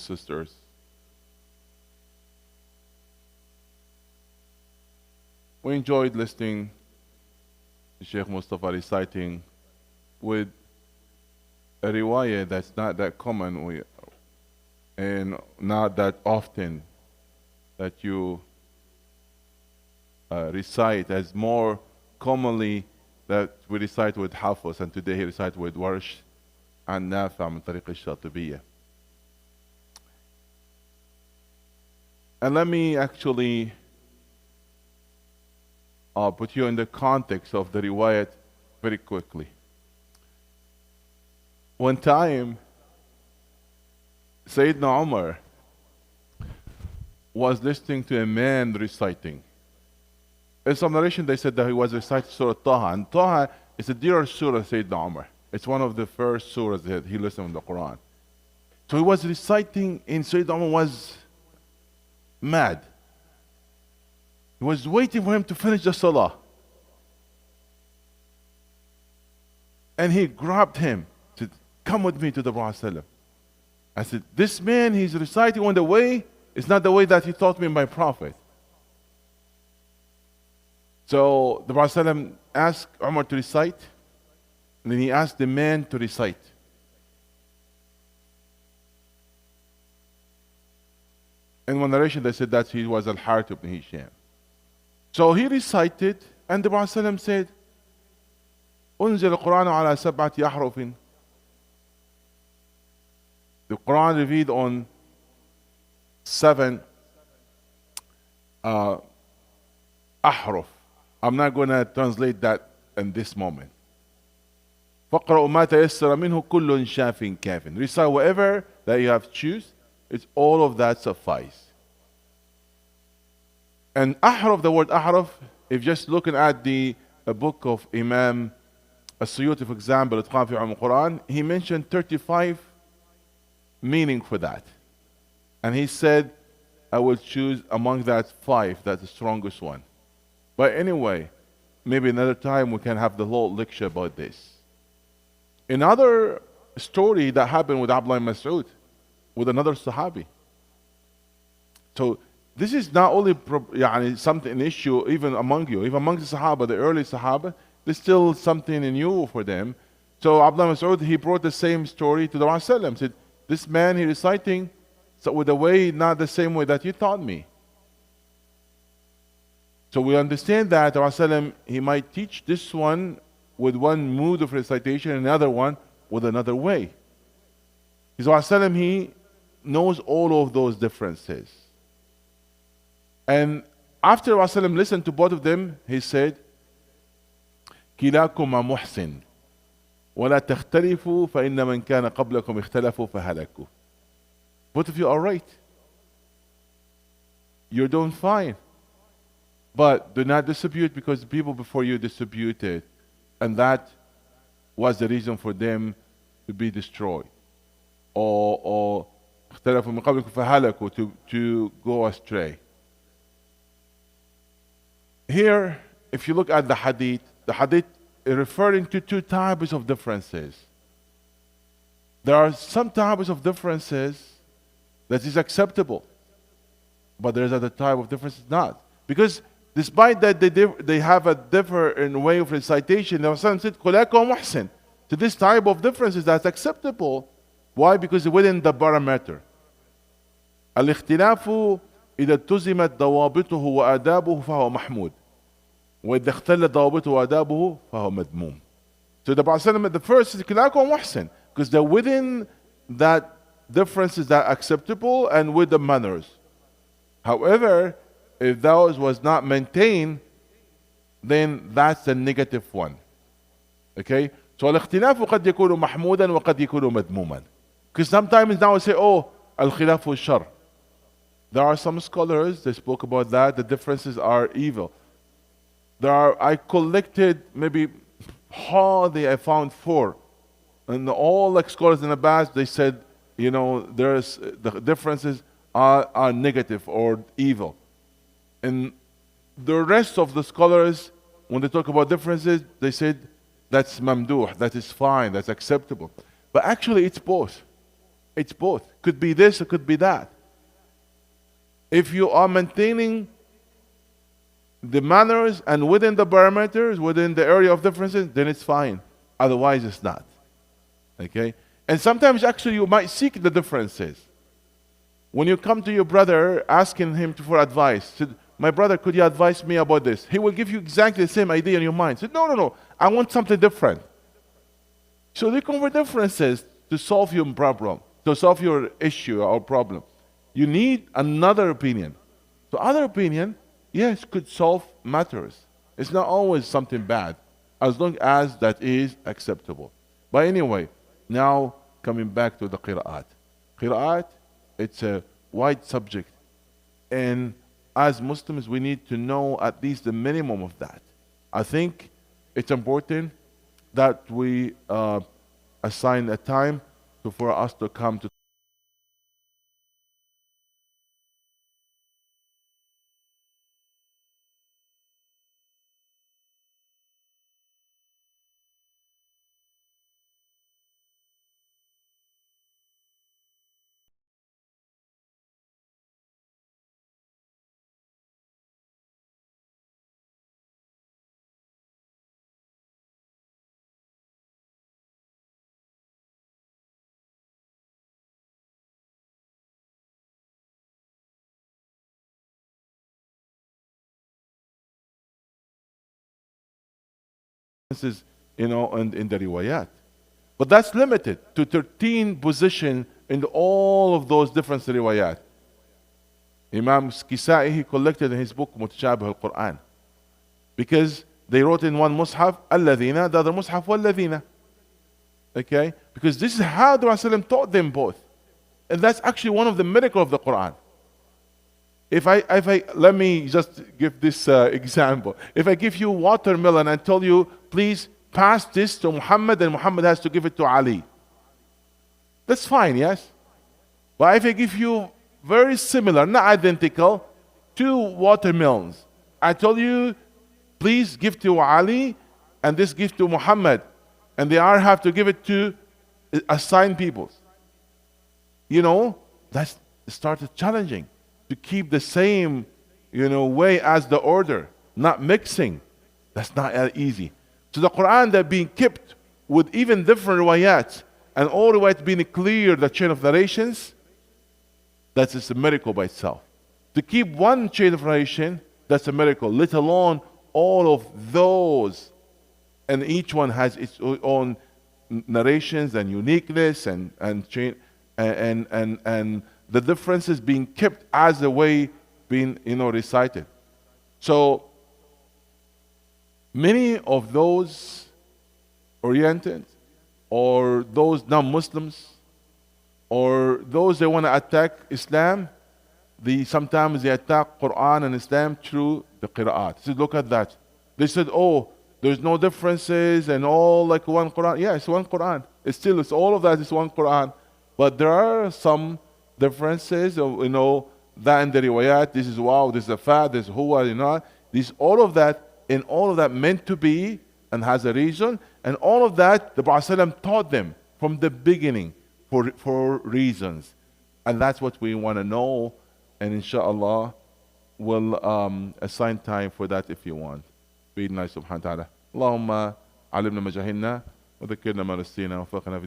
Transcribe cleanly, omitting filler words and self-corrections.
sisters, we enjoyed listening to Sheikh Mustafa reciting with a riwayah that's not that common and not that often that you recite, as more commonly that we recite with Hafiz, and today he recited with Warsh and Nafi' من طريق الشاطبية. And let me actually put you in the context of the riwayat very quickly. One time, Sayyidina Umar was listening to a man reciting. In some narration, they said that he was reciting Surah Taha. And Taha is a dear surah, Sayyidina Umar. It's one of the first surahs that he listened in the Quran. So he was reciting, and Sayyidina Umar was mad. He was waiting for him to finish the salah. And he grabbed him, said, "Come with me to the Prophet." I said, "This man, he's reciting on the way, it's not the way that he taught me my Prophet." So the Prophet asked Umar to recite, and then he asked the man to recite. In one narration, they said that he was Al-Harith ibn Hisham. So he recited, and the Prophet said, "أنزل القرآن على سبعة أحرف." The Quran revealed on 7 ahruf. I'm not going to translate that in this moment. فَقْرَأُ مَا تَيَسَّرَ مِنْهُ كُلٌّ شَافٍ كَافٍ. Recite whatever that you have choose. It's all of that suffice. And ahruf, the word ahruf, if just looking at the book of Imam As-Suyuti, for example, Itqan fi Ulum al-Quran, he mentioned 35 meaning for that. And he said, I will choose among that 5, that's the strongest one. But anyway, maybe another time we can have the whole lecture about this. Another story that happened with Abdullah ibn Mas'ud, with another Sahabi. So this is not only something, an issue even among you, even among the Sahaba, the early Sahaba, there's still something new for them. So Abdullah ibn Mas'ud, he brought the same story to the Prophet, said, "This man, he reciting so with a way not the same way that you taught me." So we understand that the Prophet, he might teach this one with one mood of recitation and another one with another way. His Prophet, he knows all of those differences. And after Prophet listened to both of them, he said, كلاكما محسن ولا تختلفوا فإن من كان قبلكم اختلفوا فهلكوا. Both of you are right. You're doing fine. But do not distribute, because the people before you distributed, and that was the reason for them to be destroyed. Or اختلفوا من قبلكم فهلكوا, to go astray. Here, if you look at the hadith is referring to 2 types of differences. There are some types of differences that is acceptable, but there's other type of differences not. Because despite that they have a different way of recitation, the Prophet said, "Kulakum muhsin." To this type of differences that's acceptable. Why? Because within the parameter. الاختلاف إذا التزمت ضوابطه وآدابه فهو محمود. وإذا اختلت ضوابطه وآدابه فهو مذموم. So the Prophet, the first is كلاكم muhsin, because they're within that differences that are acceptable and with the manners. However, if those was not maintained, then that's the negative one. Okay? So الاختلاف قد يكون محمودا وقد يكون مذموما. Because sometimes now we say, oh, الخلاف الشر. There are some scholars that spoke about that, the differences are evil. I collected maybe hardly I found 4. And all like scholars in the past, they said, there's the differences are negative or evil. And the rest of the scholars, when they talk about differences, they said that's mamduh, that is fine, that's acceptable. But actually it's both. It's both. Could be this, it could be that. If you are maintaining the manners and within the parameters, within the area of differences, then it's fine. Otherwise, it's not. Okay? And sometimes actually you might seek the differences. When you come to your brother asking him for advice, said, my brother, could you advise me about this? He will give you exactly the same idea in your mind. Said, no, I want something different. So look over differences to solve your problem, to solve your issue or problem. You need another opinion. So other opinion, yes, could solve matters. It's not always something bad, as long as that is acceptable. But anyway, now coming back to the qira'at. Qira'at, it's a wide subject. And as Muslims, we need to know at least the minimum of that. I think it's important that we assign a time for us to come to differences, in the riwayat. But that's limited to 13 positions in all of those different riwayat. Imam Kisa'i, he collected in his book Mutashabih al-Quran. Because they wrote in one mushaf, Alladhina, the other mushaf, Walladhina. Okay? Because this is how the Rasulullah taught them both. And that's actually one of the miracles of the Quran. Let me just give this example. If I give you watermelon and tell you, please pass this to Muhammad, and Muhammad has to give it to Ali. That's fine, yes? But if I give you very similar, not identical, 2 watermelons, I tell you, please give to Ali, and this give to Muhammad, and they all have to give it to assigned peoples. That started challenging. To keep the same, way as the order, not mixing. That's not easy. So the Quran that being kept with even different riwayats, and all riwayats being clear, the chain of narrations, that's just a miracle by itself. To keep one chain of narration, that's a miracle, let alone all of those. And each one has its own narrations and uniqueness and chain and the differences being kept as the way being recited. So many of those oriented or those non-Muslims or those that want to attack Islam, sometimes they attack Quran and Islam through the qira'at. So look at that. They said, oh, there's no differences and all like one Quran. Yeah, it's one Quran. It's all of that is one Quran. But there are some differences, that in the riwayat, this is wow, this is a fa, this is huwa, this all of that meant to be and has a reason, and all of that the Prophet taught them from the beginning for reasons, and that's what we want to know, and inshallah we'll assign time for that if you want. بإذن الله سبحانه وتعالى. اللهم علمنا ما جهلنا وذكرنا ما نسينا وفقنا في